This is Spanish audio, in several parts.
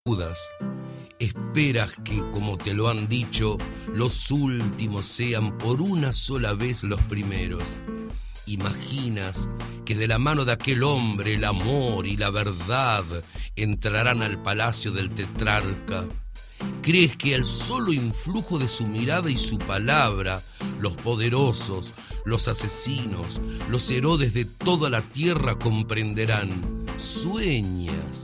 dudas. Esperas que, como te lo han dicho, los últimos sean por una sola vez los primeros. Imaginas que de la mano de aquel hombre el amor y la verdad entrarán al palacio del tetrarca. Crees que al solo influjo de su mirada y su palabra, los poderosos, los asesinos, los Herodes de toda la tierra comprenderán. Sueñas.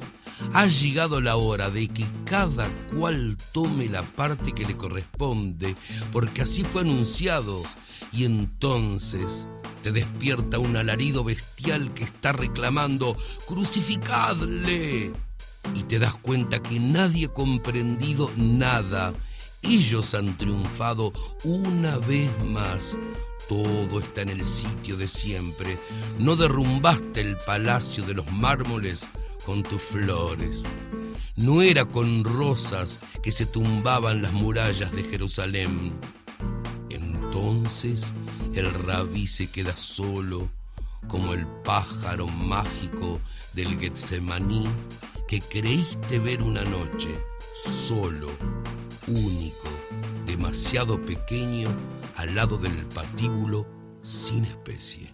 Ha llegado la hora de que cada cual tome la parte que le corresponde, porque así fue anunciado, y entonces te despierta un alarido bestial que está reclamando «¡Crucificadle!». Y te das cuenta que nadie ha comprendido nada. Ellos han triunfado una vez más. Todo está en el sitio de siempre. No derrumbaste el palacio de los mármoles con tus flores. No era con rosas que se tumbaban las murallas de Jerusalén. Entonces el rabí se queda solo, como el pájaro mágico del Getsemaní que creíste ver una noche, solo, único, demasiado pequeño, al lado del patíbulo, sin especie.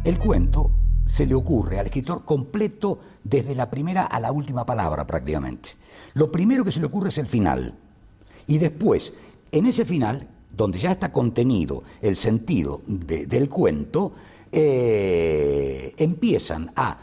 El cuento se le ocurre al escritor completo desde la primera a la última palabra prácticamente. Lo primero que se le ocurre es el final. Y después, en ese final, donde ya está contenido el sentido del cuento, empiezan a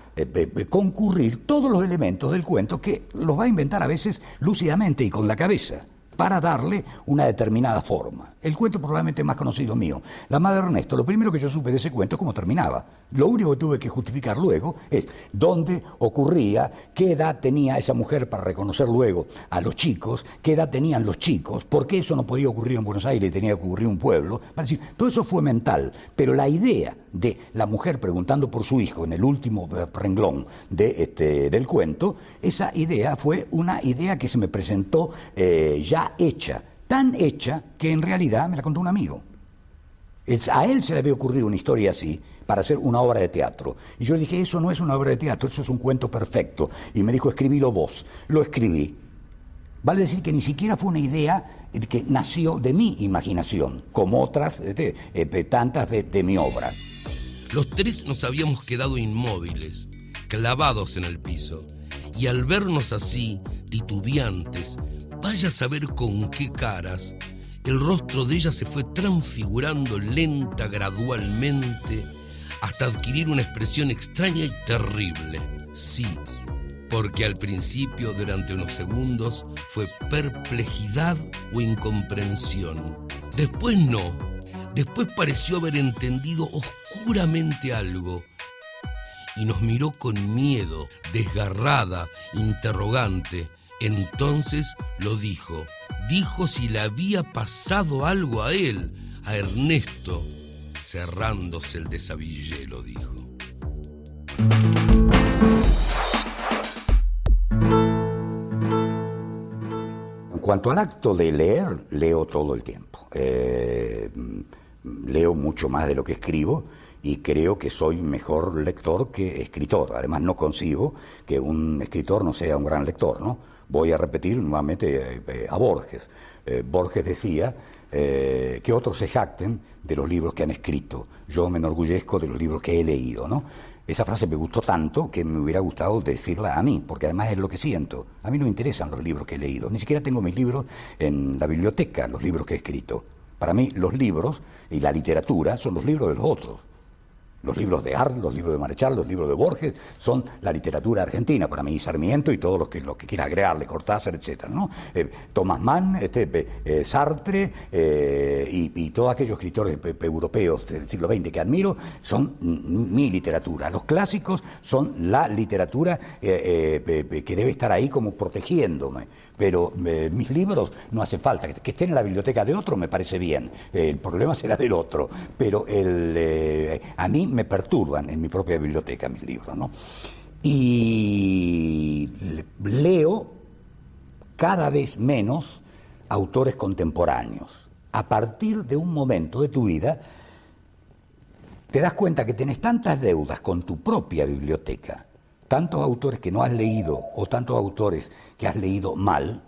concurrir todos los elementos del cuento que los va a inventar a veces lúcidamente y con la cabeza, para darle una determinada forma. El cuento probablemente más conocido mío, La madre de Ernesto, lo primero que yo supe de ese cuento es cómo terminaba. Lo único que tuve que justificar luego es dónde ocurría, qué edad tenía esa mujer para reconocer luego a los chicos, qué edad tenían los chicos, por qué eso no podía ocurrir en Buenos Aires y tenía que ocurrir en un pueblo. Para decir, todo eso fue mental, pero la idea de la mujer preguntando por su hijo en el último renglón del cuento, esa idea fue una idea que se me presentó ya hecha, tan hecha que en realidad me la contó un amigo. A él se le había ocurrido una historia así para hacer una obra de teatro. Y yo le dije, eso no es una obra de teatro, eso es un cuento perfecto. Y me dijo, escribilo vos. Lo escribí. Vale decir que ni siquiera fue una idea que nació de mi imaginación, como otras tantas de mi obra. Los tres nos habíamos quedado inmóviles, clavados en el piso. Y al vernos así, titubeantes, vaya a saber con qué caras, el rostro de ella se fue transfigurando lenta, gradualmente, hasta adquirir una expresión extraña y terrible. Sí, porque al principio, durante unos segundos, fue perplejidad o incomprensión. Después no, después pareció haber entendido oscuramente algo, y nos miró con miedo, desgarrada, interrogante. Entonces lo dijo. Dijo si le había pasado algo a él, a Ernesto. Cerrándose el desabillé, lo dijo. En cuanto al acto de leer, leo todo el tiempo. Leo mucho más de lo que escribo y creo que soy mejor lector que escritor. Además, no concibo que un escritor no sea un gran lector, ¿no? Voy a repetir nuevamente a Borges. Borges decía que otros se jacten de los libros que han escrito. Yo me enorgullezco de los libros que he leído, ¿no? Esa frase me gustó tanto que me hubiera gustado decirla a mí, porque además es lo que siento. A mí no me interesan los libros que he leído. Ni siquiera tengo mis libros en la biblioteca, los libros que he escrito. Para mí los libros y la literatura son los libros de los otros. Los libros de Arlt, los libros de Marechal, los libros de Borges son la literatura argentina, para mí Sarmiento y todos los que quiera agregarle, Cortázar, etcétera, ¿no? Thomas Mann, Sartre y todos aquellos escritores europeos del siglo XX que admiro son mi literatura. Los clásicos son la literatura que debe estar ahí como protegiéndome. Pero mis libros no hace falta, que estén en la biblioteca de otro me parece bien, el problema será del otro, pero a mí me perturban en mi propia biblioteca mis libros, ¿no? Y leo cada vez menos autores contemporáneos. A partir de un momento de tu vida te das cuenta que tenés tantas deudas con tu propia biblioteca, tantos autores que no has leído o tantos autores que has leído mal,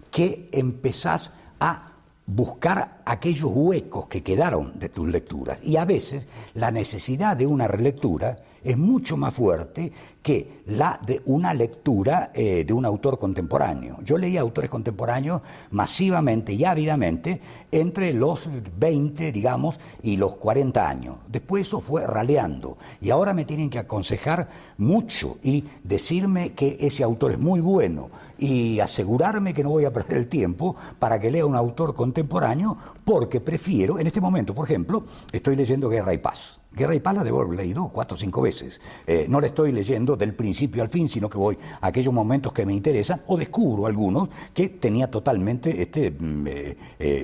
que empezás a buscar aquellos huecos que quedaron de tus lecturas. Y a veces la necesidad de una relectura es mucho más fuerte que la de una lectura de un autor contemporáneo. Yo leí autores contemporáneos masivamente y ávidamente entre los 20, digamos, y los 40 años. Después eso fue raleando. Y ahora me tienen que aconsejar mucho y decirme que ese autor es muy bueno y asegurarme que no voy a perder el tiempo para que lea un autor contemporáneo, porque prefiero, en este momento, por ejemplo, estoy leyendo Guerra y Paz. Guerra y Paz la debo haber leído 4 o 5 veces. No la estoy leyendo del principio al fin, sino que voy a aquellos momentos que me interesan o descubro algunos que tenía totalmente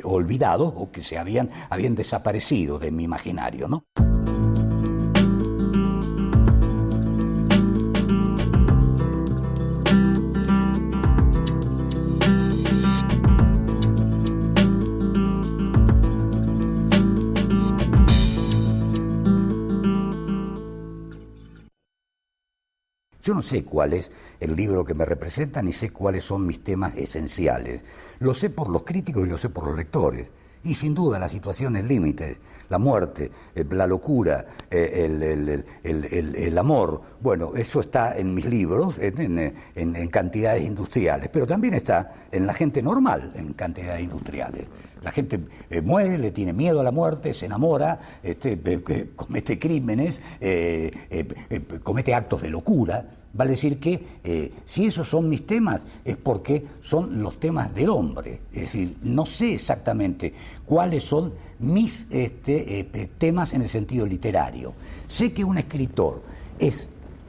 olvidados o que se habían desaparecido de mi imaginario, ¿no? Yo no sé cuál es el libro que me representa, ni sé cuáles son mis temas esenciales. Lo sé por los críticos y lo sé por los lectores. Y sin duda las situaciones límites, la muerte, la locura, el amor, bueno, eso está en mis libros en cantidades industriales, pero también está en la gente normal en cantidades industriales. La gente muere, le tiene miedo a la muerte, se enamora, comete crímenes, comete actos de locura. Vale decir que si esos son mis temas es porque son los temas del hombre. Es decir, no sé exactamente cuáles son mis temas en el sentido literario. Sé que un escritor es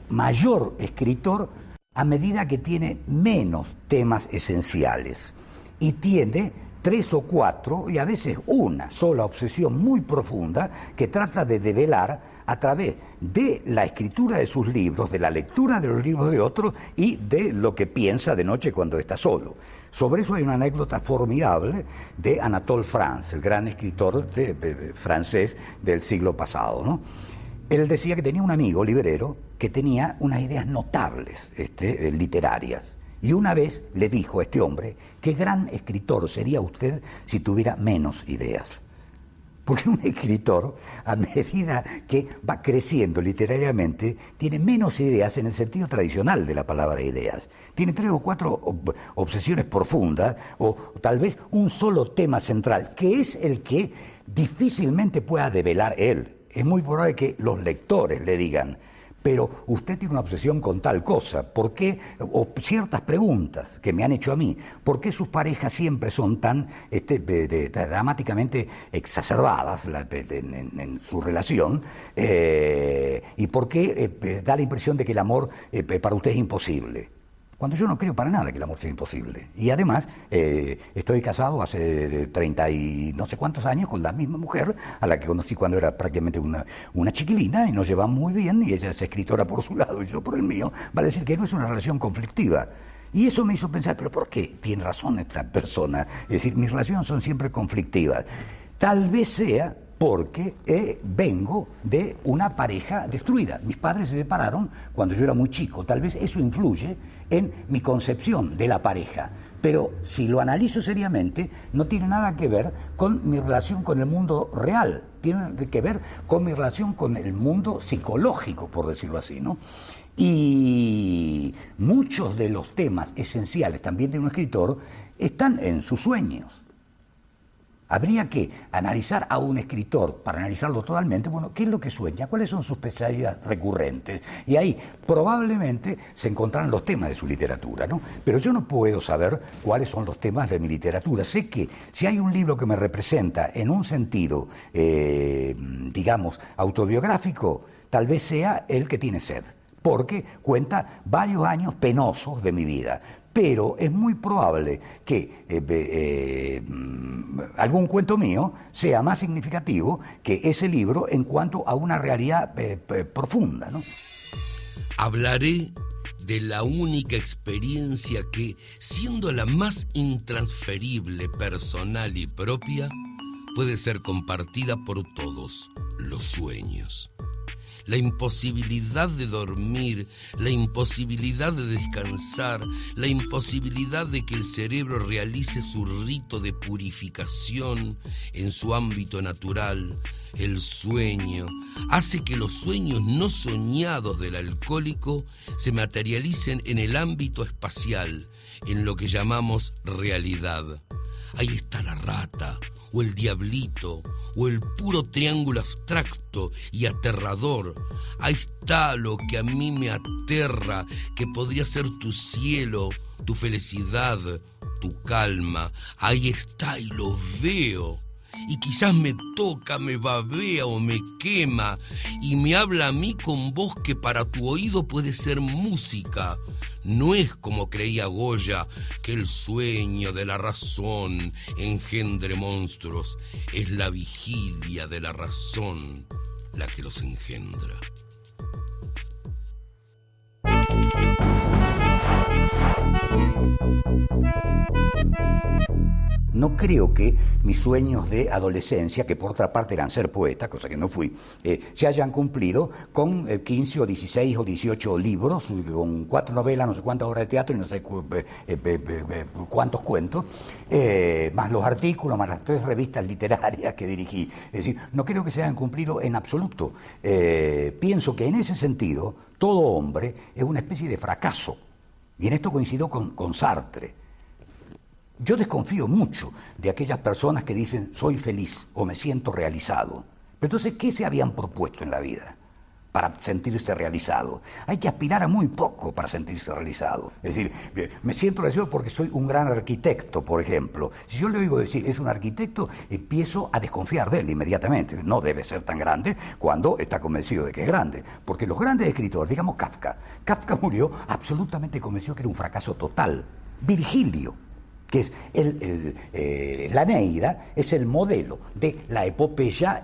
mayor escritor a medida que tiene menos temas esenciales y tiene 3 o 4 y a veces una sola obsesión muy profunda que trata de develar a través de la escritura de sus libros, de la lectura de los libros de otros y de lo que piensa de noche cuando está solo. Sobre eso hay una anécdota formidable de Anatole France, el gran escritor francés del siglo pasado, ¿no? Él decía que tenía un amigo librero que tenía unas ideas notables literarias. Y una vez le dijo a este hombre, qué gran escritor sería usted si tuviera menos ideas. Porque un escritor, a medida que va creciendo literariamente, tiene menos ideas en el sentido tradicional de la palabra ideas. Tiene 3 o 4 obsesiones profundas, o tal vez un solo tema central, que es el que difícilmente pueda develar él. Es muy probable que los lectores le digan, pero usted tiene una obsesión con tal cosa, ¿por qué? O ciertas preguntas que me han hecho a mí, ¿por qué sus parejas siempre son tan dramáticamente exacerbadas en su relación? ¿Y por qué da la impresión de que el amor para usted es imposible? Cuando yo no creo para nada que el amor sea imposible. Y además, estoy casado hace 30 y no sé cuántos años con la misma mujer, a la que conocí cuando era prácticamente una chiquilina, y nos llevamos muy bien, y ella es escritora por su lado y yo por el mío. Vale decir que no es una relación conflictiva. Y eso me hizo pensar, ¿pero por qué tiene razón esta persona? Es decir, mis relaciones son siempre conflictivas. Tal vez sea porque vengo de una pareja destruida. Mis padres se separaron cuando yo era muy chico. Tal vez eso influye en mi concepción de la pareja. Pero si lo analizo seriamente, no tiene nada que ver con mi relación con el mundo real. Tiene que ver con mi relación con el mundo psicológico, por decirlo así, ¿no? Y muchos de los temas esenciales también de un escritor están en sus sueños. Habría que analizar a un escritor, para analizarlo totalmente, bueno, ¿qué es lo que sueña? ¿Cuáles son sus pesadillas recurrentes? Y ahí probablemente se encontrarán los temas de su literatura, ¿no? Pero yo no puedo saber cuáles son los temas de mi literatura. Sé que si hay un libro que me representa en un sentido, digamos, autobiográfico, tal vez sea El que tiene sed, porque cuenta varios años penosos de mi vida. Pero es muy probable que algún cuento mío sea más significativo que ese libro en cuanto a una realidad profunda, ¿no? Hablaré de la única experiencia que, siendo la más intransferible, personal y propia, puede ser compartida por todos: los sueños. La imposibilidad de dormir, la imposibilidad de descansar, la imposibilidad de que el cerebro realice su rito de purificación en su ámbito natural, el sueño, hace que los sueños no soñados del alcohólico se materialicen en el ámbito espacial, en lo que llamamos realidad. Ahí está la rata, o el diablito, o el puro triángulo abstracto y aterrador. Ahí está lo que a mí me aterra, que podría ser tu cielo, tu felicidad, tu calma. Ahí está y lo veo. Y quizás me toca, me babea o me quema, y me habla a mí con voz que para tu oído puede ser música. No es como creía Goya, que el sueño de la razón engendre monstruos. Es la vigilia de la razón la que los engendra. No creo que mis sueños de adolescencia, que por otra parte eran ser poeta, cosa que no fui, se hayan cumplido con 15 o 16 o 18 libros, con 4 novelas, no sé cuántas obras de teatro y no sé cuántos cuentos, más los artículos, más las 3 revistas literarias que dirigí. Es decir, no creo que se hayan cumplido en absoluto. Pienso que en ese sentido todo hombre es una especie de fracaso. Y en esto coincido con Sartre. Yo desconfío mucho de aquellas personas que dicen soy feliz o me siento realizado. Pero entonces, ¿qué se habían propuesto en la vida para sentirse realizado? Hay que aspirar a muy poco para sentirse realizado. Es decir, me siento realizado porque soy un gran arquitecto, por ejemplo. Si yo le oigo decir es un arquitecto, empiezo a desconfiar de él inmediatamente. No debe ser tan grande cuando está convencido de que es grande. Porque los grandes escritores, digamos Kafka murió absolutamente convencido que era un fracaso total. Virgilio, que es la Eneida, es el modelo de la epopeya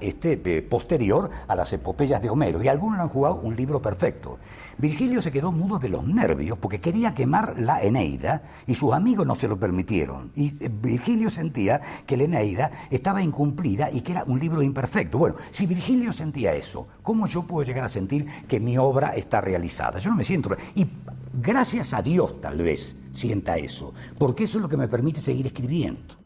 posterior a las epopeyas de Homero, y algunos han jugado un libro perfecto. Virgilio se quedó mudo de los nervios porque quería quemar la Eneida y sus amigos no se lo permitieron, y Virgilio sentía que la Eneida estaba incumplida y que era un libro imperfecto. Bueno, si Virgilio sentía eso, ¿cómo yo puedo llegar a sentir que mi obra está realizada? Yo no me siento... Y gracias a Dios tal vez sienta eso, porque eso es lo que me permite seguir escribiendo.